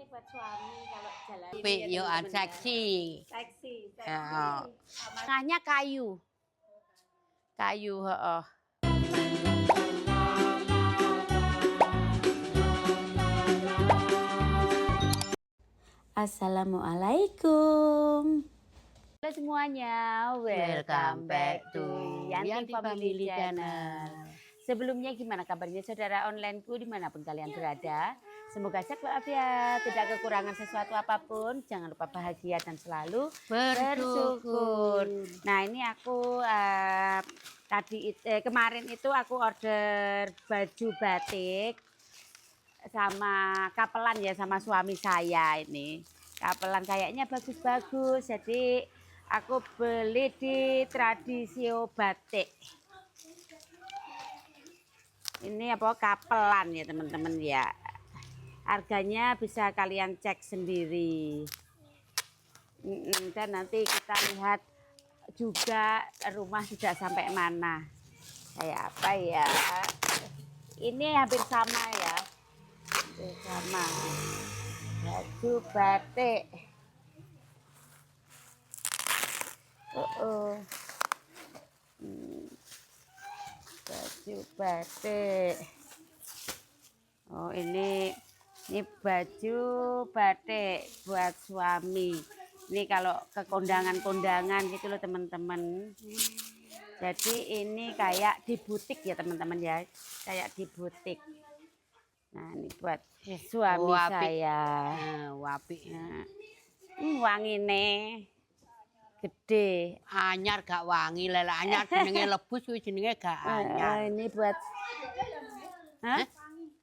ini buat suami kalau jalan. Yo seksi. Seksi. Tengahnya kayu. Kayu, heeh. Assalamualaikum. Halo semuanya, Welcome back to Yanti Family Channel. Sebelumnya gimana kabarnya saudara onlineku dimanapun kalian berada? Semoga sehat walafiat, tidak kekurangan sesuatu apapun. Jangan lupa bahagia dan selalu bersyukur. Nah ini aku kemarin itu aku order baju batik sama kapelan ya sama suami saya ini. Kapelan kayaknya bagus-bagus. Jadi aku beli di Tradisio Batik. Ini apa kapelan ya teman-teman ya. Harganya bisa kalian cek sendiri. Dan nanti kita lihat juga rumah sudah sampai mana. Kayak apa ya. Ini hampir sama ya. Hampir sama. Baju batik. Baju batik. Oh ini baju batik buat suami. Ini kalau ke kondangan-kondangan gitu loh teman-teman. Jadi ini kayak di butik ya teman-teman ya. Kayak di butik. Nah ini buat suami saya. Wapi. Nah, wangi nih. Gede. Anyar gak wangi lele anyar jenenge lebus kuwi jenenge gak anyar. Ini buat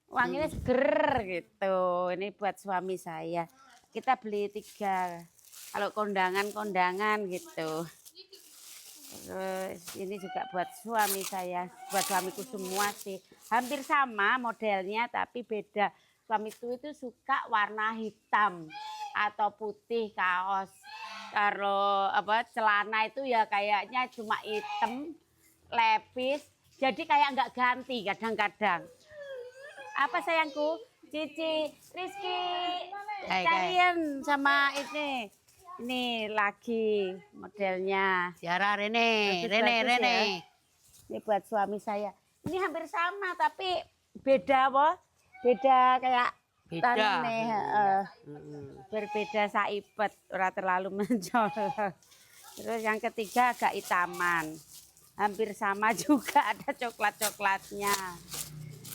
wanginya seger gitu. Ini buat suami saya. Kita beli 3 kalau kondangan-kondangan gitu. Terus ini juga buat suami saya, buat suamiku semua sih. Hampir sama modelnya tapi beda. Suamiku itu suka warna hitam atau putih kaos. Kalau celana itu ya kayaknya cuma hitam, lepis. Jadi kayak nggak ganti kadang-kadang. Apa sayangku? Cici, Rizky, cariin sama ini. Ini lagi modelnya. Tiara Rene. Ya. Ini buat suami saya. Ini hampir sama tapi beda apa? Beda kayak Beda. Berbeda saipet, ora terlalu mencolok. Terus yang ketiga agak hitaman. Hampir sama juga ada coklat-coklatnya.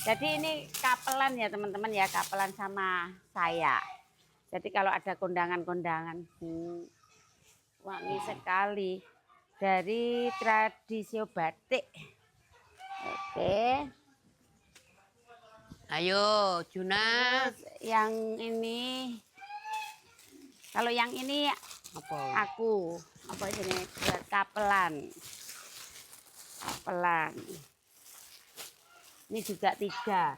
Jadi ini kapelan ya teman-teman ya, kapelan sama saya. Jadi kalau ada kondangan-kondangan, wangi sekali dari Tradisio Batik. Oke. Ayo Juna. Terus yang ini, kalau yang ini aku apa ini buat kapelan. Kapelan. Ini juga 3.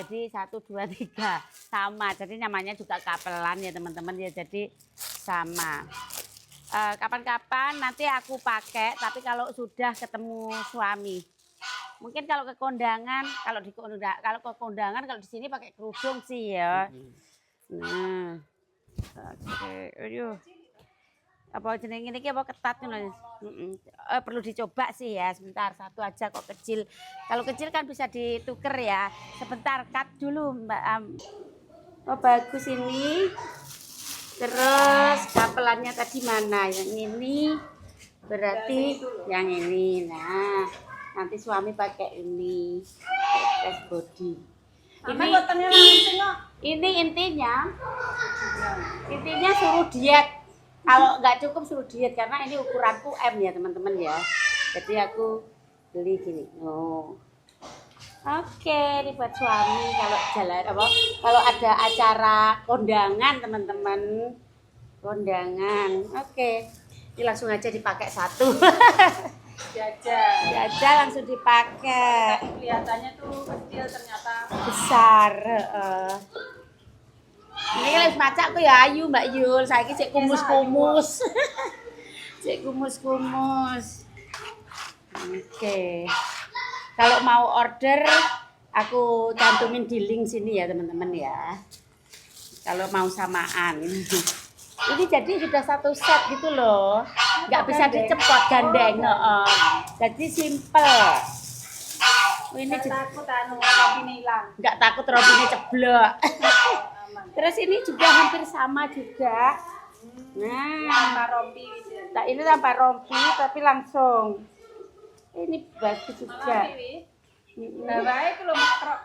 Jadi 1, 2, 3 sama. Jadi namanya juga kapelan ya teman-teman ya. Jadi sama. Kapan-kapan nanti aku pakai. Tapi kalau sudah ketemu suami. Mungkin kalau ke kondangan, kalau ke kondangan kalau di sini pakai kerudung sih ya. Nah, oke, aduh. Apa jeneng ini apa ketat nih? Perlu dicoba sih ya. Sebentar, 1 aja kok kecil. Kalau kecil kan bisa dituker ya. Sebentar, cut dulu Mbak Am. Oh bagus ini. Terus kapelannya tadi mana? Yang ini berarti yang ini. Nah. Nanti suami pakai ini dress body. Ini intinya suruh diet. Kalau nggak cukup suruh diet karena ini ukuranku M ya teman-teman ya. Jadi aku beli gini. Oh. Oke, ini buat suami kalau jalan kalau ada acara kondangan teman-teman. Kondangan. Oke. Ini langsung aja dipakai 1. Jajal langsung dipakai. Kelihatannya tuh kecil ternyata besar. Ini kan maca aku ya ayu Mbak Yul. Saiki cek kumus-kumus. Cek kumus-kumus. Oke. Kalau mau order aku cantumin di link sini ya teman-teman ya. kalau mau samaan. Ini jadi sudah satu set gitu loh, nggak bisa dicepot gandeng. Jadi simple. Ini Takut robine hilang. nggak takut robinnya ceblok. Aman. Terus ini juga hampir sama juga. Nah, Tanpa rompi gitu. nah ini tanpa rompi tapi langsung. Ini bagus juga. Bawae ku lho mekrok.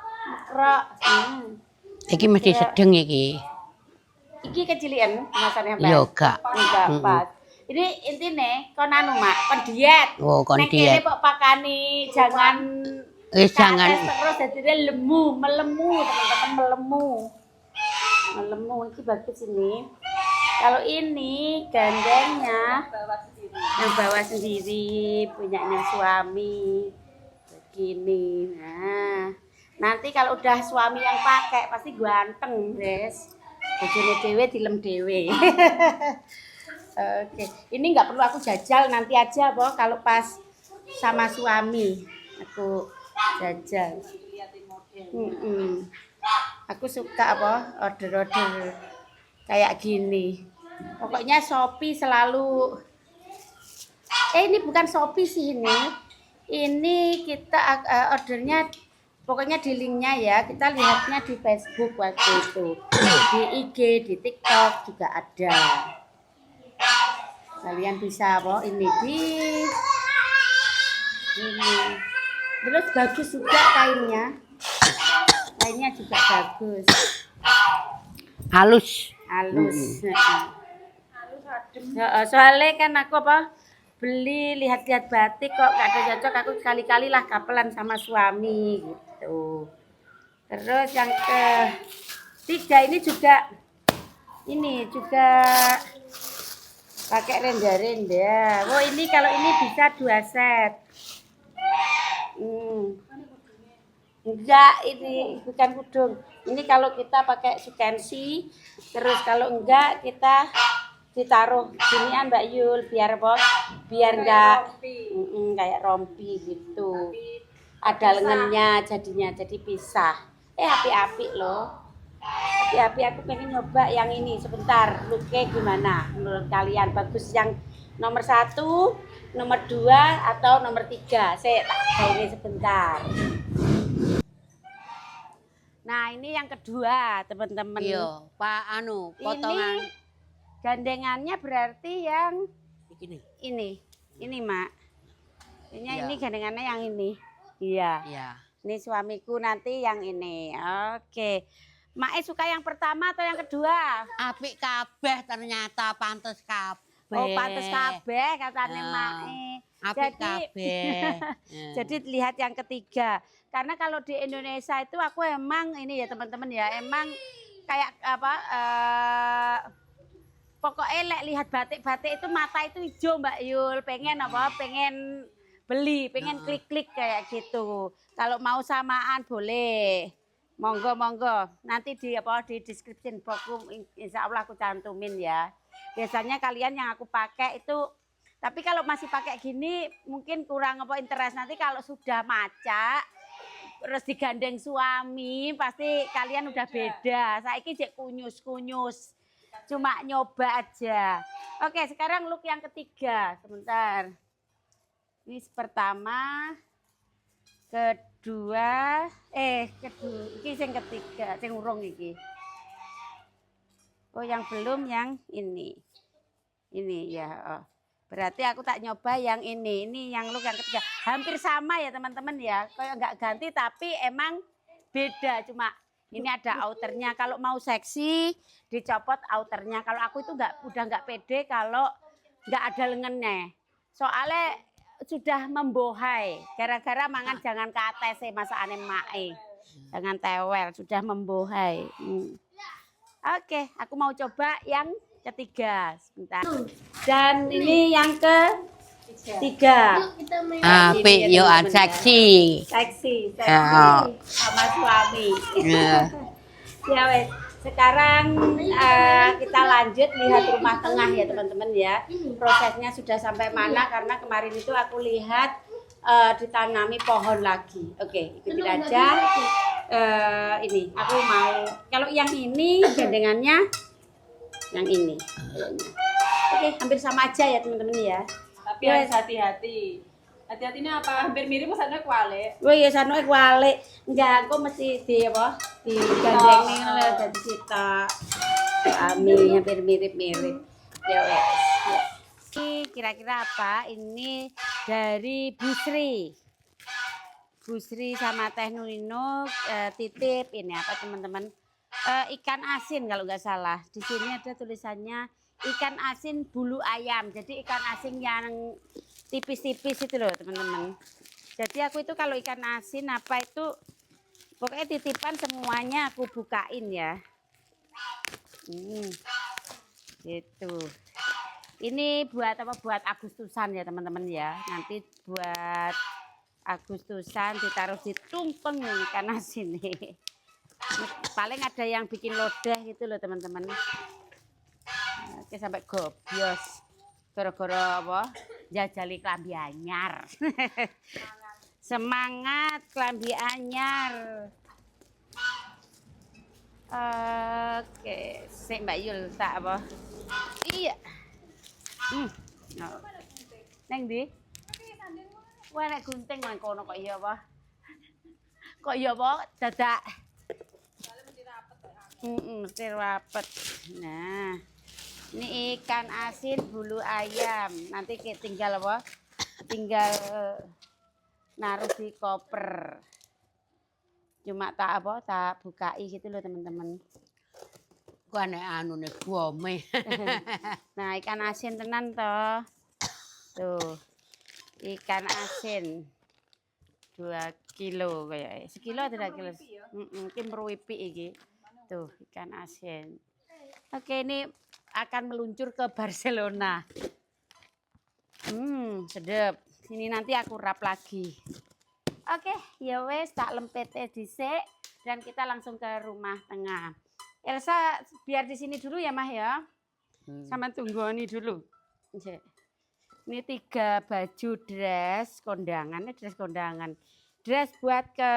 Krok. Iki mesti sedeng iki. Iki kecilian masane Mbak. Yo gak. Enggak pas. Ini intine kon anu Mak, kon diet. Oh, kon Nek kene diet. kok pakani jangan Jangan terus jadi lemu, melemu teman-teman, melemu iki bagus ini. Kalau ini gandengnya Bawa sendiri. yang bawa sendiri, punyanya suami begini. Nah, nanti kalau udah suami yang pakai pasti ganteng, Des. Bojone dhewe dilem dhewe. Oke, ini nggak perlu aku jajal, nanti aja boh kalau pas sama suami aku jajal. Lihatin model. Aku suka order-order kayak gini. Pokoknya Shopee selalu. Ini bukan Shopee sih ini. Ini kita ordernya, pokoknya di linknya ya. Kita lihatnya di Facebook waktu itu, di IG, di TikTok juga ada. Kalian bisa ini di ini. Terus bagus juga kainnya. Kainnya juga bagus. halus. Halus. Soalnya kan aku beli lihat-lihat batik kok gak ada cocok, aku sekali-kali lah kapelan sama suami gitu. Terus yang ketiga ini juga pakai renda-renda. Oh ini kalau ini bisa 2 set. Enggak, ini bukan kudung. Ini kalau kita pakai sukensi, terus kalau enggak kita ditaruh ginian Mbak Yul biar biar enggak kayak rompi gitu. Ada lengannya jadinya, jadi pisah. Api-api loh. Api-api, aku pengen nyoba yang ini sebentar. Looknya gimana menurut kalian? Bagus yang nomor 1, nomor 2 atau nomor 3? Saya tak ini sebentar. Nah ini yang kedua teman-teman. Iya, Pak potongan Ini gandengannya berarti yang ini. ini Mak. Iya. Ini gandengannya yang ini. Iya. Iya. Ini suamiku nanti yang ini. Oke. Mak suka yang pertama atau yang kedua? Apik kabeh ternyata pantes kabeh. Oh pantes kabeh katanya Mak. Apik kabeh. Jadi lihat yang ketiga. Karena kalau di Indonesia itu aku emang ini ya teman-teman ya, emang kayak pokoknya lihat batik-batik itu mata itu hijau Mbak Yul, pengen pengen beli, pengen klik-klik kayak gitu. Kalau mau samaan boleh, monggo. Nanti di description box insya Allah aku cantumin ya. Biasanya kalian yang aku pakai itu, tapi kalau masih pakai gini mungkin kurang interest. Nanti kalau sudah macak terus digandeng suami pasti kalian udah beda. Saiki jek kunyus-kunyus. Cuma nyoba aja. Oke, sekarang look yang ketiga. Sebentar. Ini pertama, kedua, iki sing ketiga, sing urung iki. Oh, yang belum yang ini. Ini ya, Berarti aku tak nyoba yang ini yang look yang ketiga. Hampir sama ya teman-teman ya. Kayak nggak ganti tapi emang beda. Cuma ini ada outernya. Kalau mau seksi dicopot outernya. Kalau aku itu udah nggak pede kalau nggak ada lengannya. Soalnya sudah membohai. Gara-gara mangan jangan ke atas masakane mae. Jangan tewel, sudah membohai. Oke, aku mau coba yang ketiga sebentar. Dan ini yang ketiga. Apik yo seksi. Seksi Ya. sama suami. Ya. Ya wes. Sekarang kita lanjut lihat rumah tengah ya teman-teman ya. Prosesnya sudah sampai mana karena kemarin itu aku lihat ditanami pohon lagi. Oke, ikutin aja. Ini aku mau kalau yang ini gandengannya yang ini. Oke, hampir sama aja ya teman-teman ya. Tapi harus hati-hati. Hati-hatinya apa? Hampir mirip pesannya kuali. Wah ya sanoke kualik. Enggak, aku mesti di apa? Digandengin lho dadi sitok. Kami hampir mirip-mirip. Ya wes. Ya. Ini kira-kira apa? Ini dari Busri. Busri sama Teh Nurino titip ini apa teman-teman? Ikan asin kalau nggak salah. Di sini ada tulisannya ikan asin bulu ayam. Jadi ikan asin yang tipis-tipis itu loh teman-teman. Jadi aku itu kalau ikan asin apa itu pokoknya titipan semuanya aku bukain ya. Gitu. Ini buat apa? Buat Agustusan ya teman-teman ya. Nanti buat Agustusan ditaruh di tumpeng ikan asin nih. Paling ada yang bikin lodeh gitu loh teman-teman. Oke sampai gobios. Gara-gara apa? Jajali klambi anyar. Semangat klambi anyar. Oke, sik Mbak Yul tak apa? Iya. Neng ndi? Wah nek gunting nang kono kok iya apa? Kok iya apa? Dadak. Mesti rapet. Nah. Ini ikan asin bulu ayam. Nanti tinggal apa? Tinggal naruh di koper. Cuma tak apa? Tak bukai gitu loh teman-teman. Ku ane anu nih bome. Nah ikan asin tenan toh. Tuh. Ikan asin 2 kilo kayak. Sekilo atau 2 kilo? Mungkin meruipi iki. Tuh ikan asin. Oke ini akan meluncur ke Barcelona. Sedep. Ini nanti aku rap lagi. Oke, ya wes tak lempete dhisik dan kita langsung ke rumah tengah. Elsa biar di sini dulu ya Mah ya. Sama tunggu ini dulu. Ini 3 baju dress kondangan, dress kondangan. Dress buat ke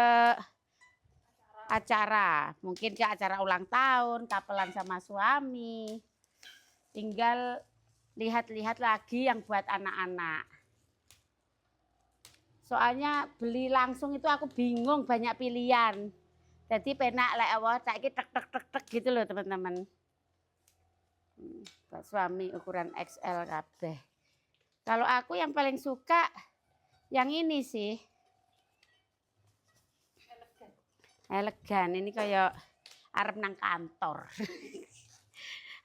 acara, mungkin ke acara ulang tahun, kapelan sama suami. Tinggal lihat-lihat lagi yang buat anak-anak. Soalnya beli langsung itu aku bingung banyak pilihan. Jadi penak lek awak saiki tek tek tek tek gitu loh teman-teman. Buat suami ukuran XL kabeh. Kalau aku yang paling suka yang ini sih. Elegan. Ini kayak arep nang kantor.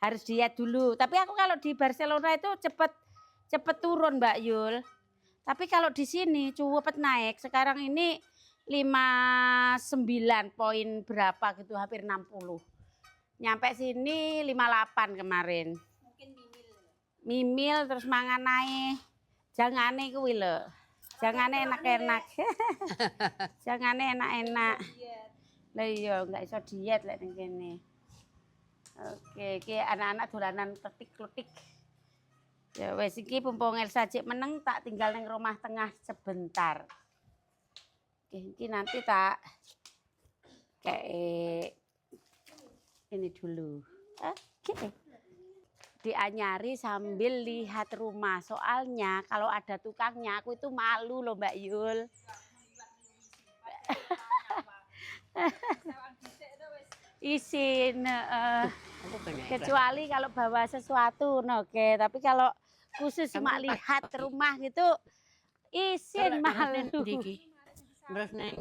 Harus diet dulu. Tapi aku kalau di Barcelona itu cepet turun Mbak Yul. Tapi kalau di sini cepet naik. Sekarang ini 59 poin berapa gitu, hampir 60. Nyampe sini 58 kemarin. Mungkin Mimil terus mangan naik. Jangane kuwi lho. Jangane enak-enak. Jangane enak-enak. Lah iya enggak iso diet lek ning kene. Oke, iki anak-anak dolanan tetik-tetik. Ya wes iki pumpung Elsa cek meneng tak tinggal ning rumah tengah sebentar. Oke, iki nanti tak kayak ini dulu. Oke. Dianyari sambil lihat rumah. Soalnya kalau ada tukangnya aku itu malu loh Mbak Yul. Isin kecuali kalau bawa sesuatu oke, tapi kalau khusus cuma lihat rumah gitu isin malu. Terus neng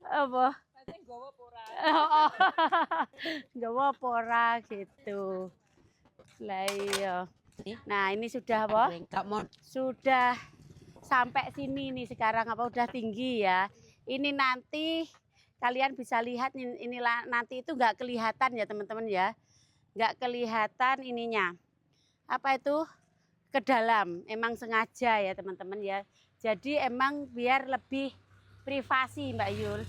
Apa? Gawa pora gitu. Lah iya. Nah, ini sudah apa? Sudah sampai sini nih sekarang apa udah tinggi ya. Ini nanti kalian bisa lihat ini nanti itu nggak kelihatan ya teman-teman ya. Nggak kelihatan ininya. Apa itu? Ke dalam. Emang sengaja ya teman-teman ya. Jadi emang biar lebih privasi Mbak Yul.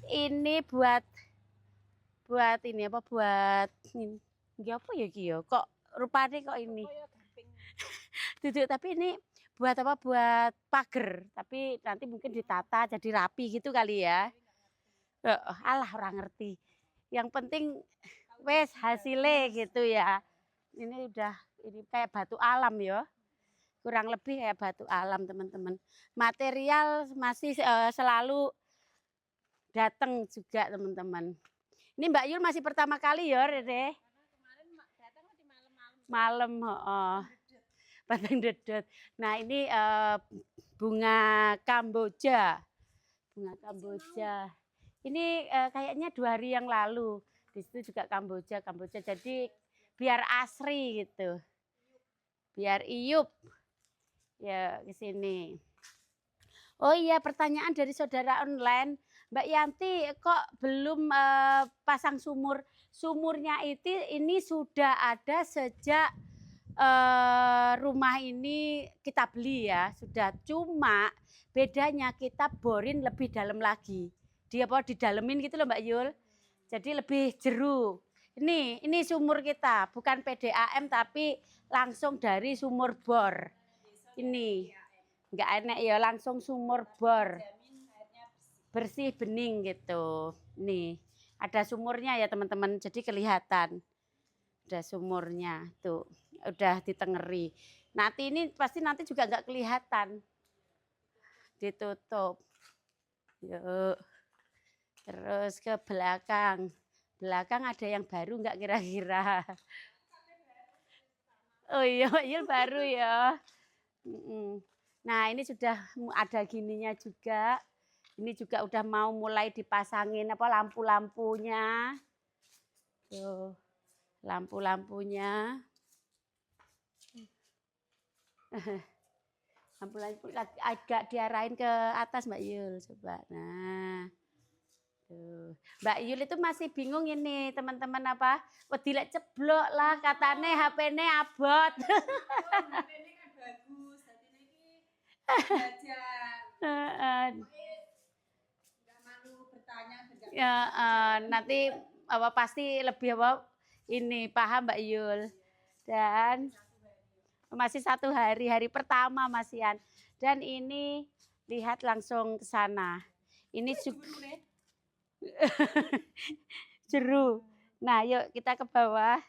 Ini buat ini apa buat ini apa ya iki ya? Kok rupanya kok ini. Duduk tapi ini buat apa? Buat pagar, tapi nanti mungkin ditata jadi rapi gitu kali ya. Alah orang ngerti. Yang penting wes hasilnya gitu ya. Ini udah ini kayak batu alam ya. Kurang lebih kayak batu alam teman-teman. Material masih selalu datang juga teman-teman. Ini Mbak Yul masih pertama kali ya Rere. Malam, Batang Dedet. Nah ini bunga Kamboja. Bunga Kamboja. Ini kayaknya 2 hari yang lalu. Di situ juga Kamboja. Jadi biar asri gitu. Biar iup. Ya ke sini. Oh iya, pertanyaan dari saudara online, Mbak Yanti kok belum pasang sumur? Sumurnya itu ini sudah ada sejak rumah ini kita beli ya, sudah. Cuma bedanya kita borin lebih dalam lagi. Dia apa didalemin gitu loh Mbak Yul. Jadi lebih jeru. Ini sumur kita, bukan PDAM tapi langsung dari sumur bor. Ini enggak enak ya, langsung sumur bor. Bersih bening gitu. Nih, ada sumurnya ya teman-teman. Jadi kelihatan. Ada sumurnya tuh, udah ditengeri. Nanti ini pasti nanti juga enggak kelihatan. Ditutup. Yuk. Terus ke belakang. Belakang ada yang baru enggak kira-kira? Oh iya, baru ya. Nah ini sudah ada gininya juga. Ini juga udah mau mulai dipasangin apa lampu-lampunya. Tuh, lampu-lampunya. Lampu-lampu agak diarahin ke atas Mbak Yul coba. Nah. Tuh. Mbak Yul itu masih bingung ini teman-teman apa? Wedilek ceblok lah katane HP-ne abot. HP-ne kan bagus, dadine iki belajar. Enggak malu bertanya Ya, nanti apa pasti lebih apa ini paham Mbak Yul. Dan masih 1 hari, hari pertama masihan. Dan ini lihat langsung ke sana. Ini jeru. Nah, yuk kita ke bawah.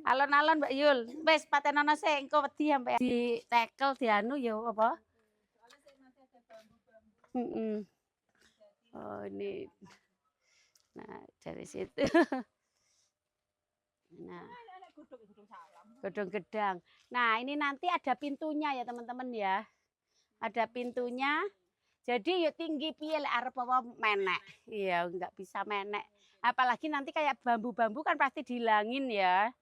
Alon-alon Mbak Yul. Wes patenono sik engko wedi sampe di tekel dianu ya apa? Oh, ini. Nah, dari situ. Nah, gedung gedang. Nah, ini nanti ada pintunya ya teman-teman ya. Ada pintunya. Jadi yuk tinggi piye lek arep apa menek. Iya, enggak bisa menek. Apalagi nanti kayak bambu-bambu kan pasti dilangin ya.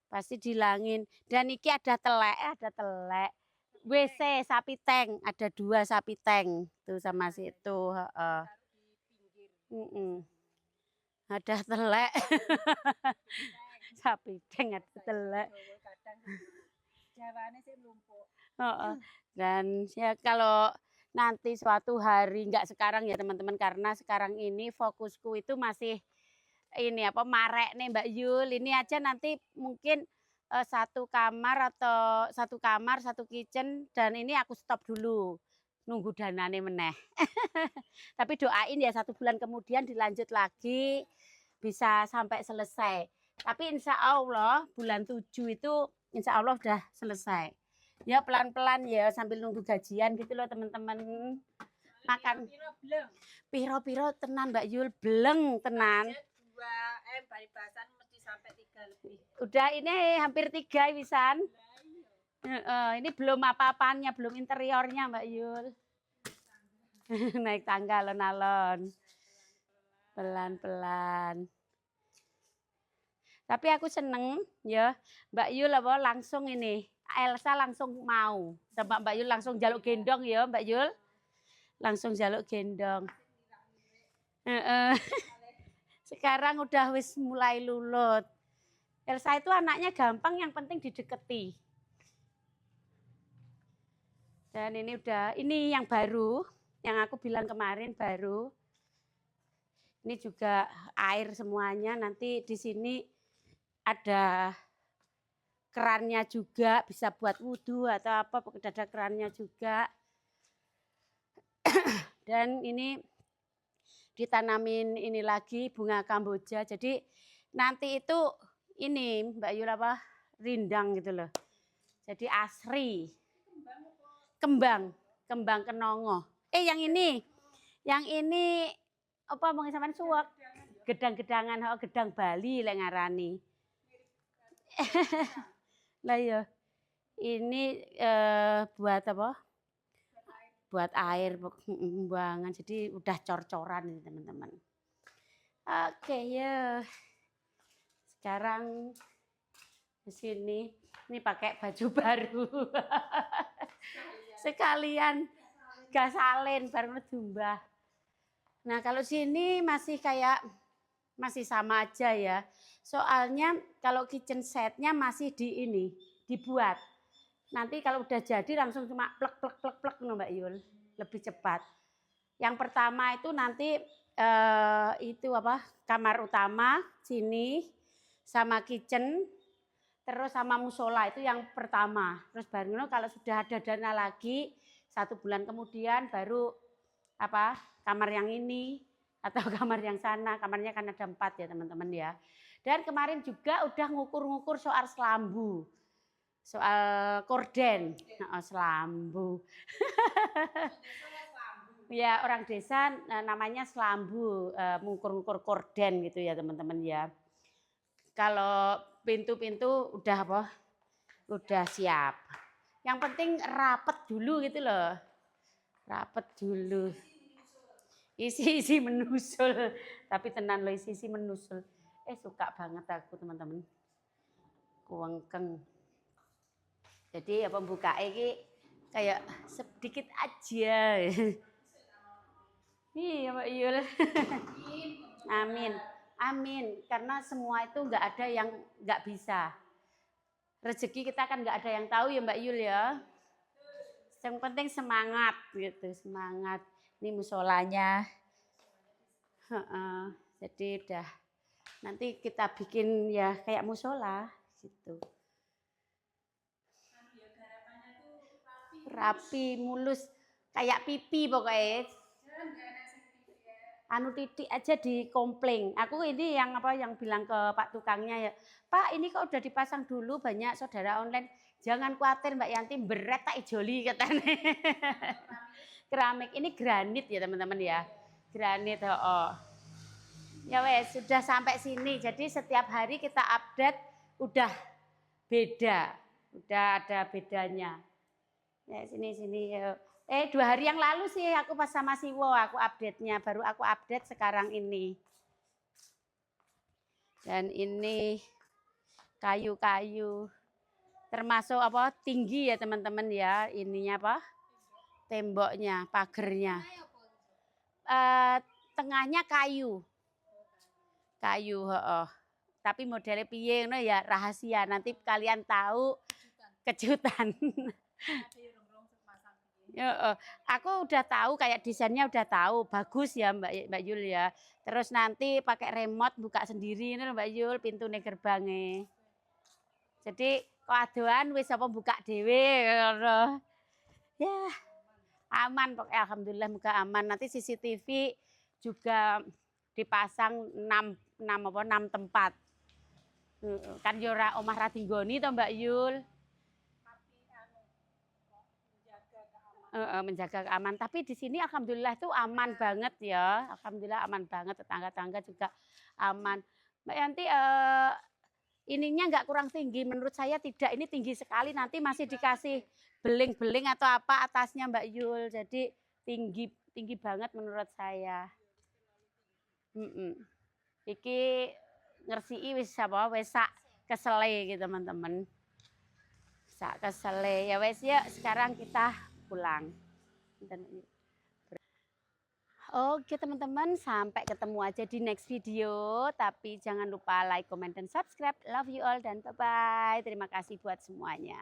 Pasti dilangin. Dan iki ada telek. WC sapi tank, ada 2 sapi tank tuh sama situ, heeh. Ada telek. Sapi tank ada telek. Jawane sih mlumpuk. Dan ya kalau nanti suatu hari, enggak sekarang ya teman-teman, karena sekarang ini fokusku itu masih ini apa marek nih Mbak Yul. Ini aja nanti mungkin 1 kamar atau 1 kamar 1 kitchen, dan ini aku stop dulu nunggu danane meneh. Tapi doain ya 1 bulan kemudian dilanjut lagi bisa sampai selesai. Tapi insya Allah bulan 7 itu insya Allah udah selesai. Ya pelan-pelan ya sambil nunggu gajian gitu loh teman-teman. Makan piro-piro tenan Mbak Yul, beleng tenan. 2M baribasan mesti sampai 3 lebih. Udah ini hampir 3 wisan. Ini belum apa-apanya, belum interiornya Mbak Yul. Naik tangga alon-alon. Pelan-pelan. Tapi aku seneng ya Mbak Yul apa langsung ini. Elsa langsung mau. Sama Mbak Yul langsung jaluk gendong ya Mbak Yul. Langsung jaluk gendong. Sekarang udah wis mulai lulut. Elsa itu anaknya gampang, yang penting dideketi. Dan ini udah, ini yang baru, yang aku bilang kemarin baru. Ini juga air semuanya. Nanti di sini ada kerannya juga, bisa buat wudhu atau apa, udah ada kerannya juga. Dan ini ditanamin ini lagi bunga kamboja. Jadi nanti itu ini Mbak Yul apa rindang gitu loh. Jadi asri. Kembang kenongo. Yang ini apa mungkin sampean suwek? Gedang-gedangan, gedang Bali lek ngarani. Lah ya. Ini buat apa? Buat air pembuangan. Jadi udah cor-coran ini teman-teman. Oke ya. Sekarang di sini ini pakai baju baru. Sekalian gas salin baru dumbah. Nah, kalau sini masih sama aja ya. Soalnya kalau kitchen setnya masih dibuat. Nanti kalau udah jadi langsung cuma plek Mbak Yul, lebih cepat. Yang pertama itu nanti itu apa? Kamar utama sini sama kitchen terus sama musola itu yang pertama. Terus baru kalau sudah ada dana lagi 1 bulan kemudian baru apa? Kamar yang ini atau kamar yang sana. Kamarnya kan ada 4 ya teman-teman ya. Dan kemarin juga udah ngukur-ngukur soal selambu. Soal korden, selambu. Ya orang desa namanya selambu, ngukur-ngukur korden gitu ya teman-teman ya. Kalau pintu-pintu udah apa? Udah siap. Yang penting rapet dulu gitu loh. Rapet dulu. Isi menusul. Tapi tenan loh isi menusul. Suka banget aku teman-teman. Kuwengkeng. Jadi ya pembuka ini kayak sedikit aja. Iya Mbak Yul. Amin. Amin. Karena semua itu nggak ada yang nggak bisa. Rezeki kita kan nggak ada yang tahu ya Mbak Yul ya. Yang penting semangat gitu, semangat. Ini musolanya. Jadi udah nanti kita bikin ya kayak musola gitu. Rapi, mulus, kayak pipi pokoknya. Anu titik aja di kompling. Aku ini yang bilang ke Pak tukangnya ya, Pak ini kok udah dipasang dulu banyak saudara online. Jangan khawatir Mbak Yanti, beret tak ijoli katanya. Keramik ini granit ya teman-teman ya. Granit Ya wes sudah sampai sini. Jadi setiap hari kita update udah beda. Udah ada bedanya. Ya sini. 2 hari yang lalu sih aku pas sama Siwo aku update-nya, baru aku update sekarang ini. Dan ini kayu-kayu termasuk apa tinggi ya teman-teman ya, ininya apa? Temboknya, pagernya. Tengahnya kayu. Tapi modelnya piye ya rahasia, nanti kalian tahu kejutan. Ya, aku udah tahu kayak desainnya udah tahu bagus ya Mbak Yul ya. Terus nanti pakai remote buka sendiri ini Mbak Yul pintune gerbangnya. Jadi kok adoan wis apa buka dhewe ya aman pokoknya alhamdulillah muka aman. Nanti CCTV juga dipasang 6 tempat. Kan yo ora omah ra dinggoni to Mbak Yul. Menjaga keamanan. Tapi di sini alhamdulillah itu aman banget ya. Alhamdulillah aman banget, tetangga-tetangga juga aman. Mbak Yanti ininya nggak kurang tinggi menurut saya tidak, ini tinggi sekali, nanti masih dikasih beling-beling atau apa atasnya Mbak Yul. Jadi tinggi banget menurut saya. Iki ngersii wis sak kesele gitu teman-teman. Sak kesele ya wes ya sekarang kita pulang. Oke teman-teman, sampai ketemu aja di next video. Tapi jangan lupa like, comment, dan subscribe. Love you all dan bye-bye. Terima kasih buat semuanya.